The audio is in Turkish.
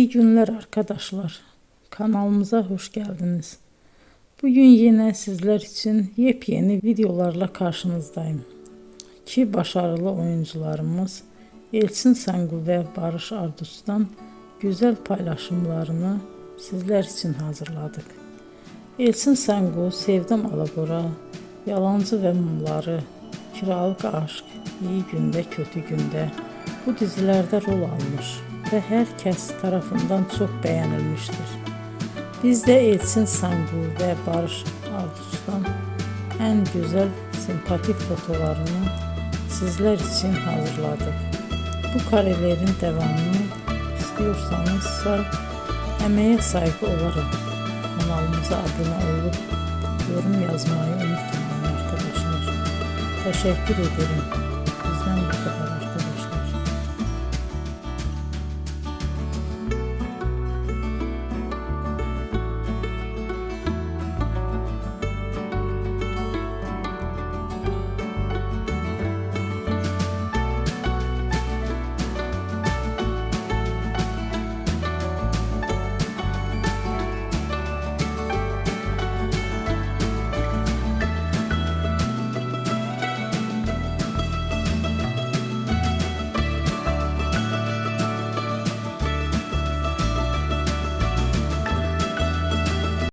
İyi günler arkadaşlar. Kanalımıza hoş geldiniz. Bugün yine sizler için yepyeni videolarla karşınızdayım. İki başarılı oyuncularımız Elçin Sangu ve Barış Ardus'tan güzel paylaşımlarını sizler için hazırladık. Elçin Sangu, Sevdim Alabora, Yalancı ve Mumları, Kiralık Aşk, İyi Günde Kötü Günde bu dizilerde rol almış ve herkes tarafından çok beğenilmiştir. Biz de Elçin Sangu ve Barış Ardus'tan en güzel sempatik fotolarını sizler için hazırladık. Bu karelerin devamını istiyorsanız emeğe saygı olarak kanalımıza abone olup yorum yazmayı unutmayın arkadaşlar. Teşekkür ederim.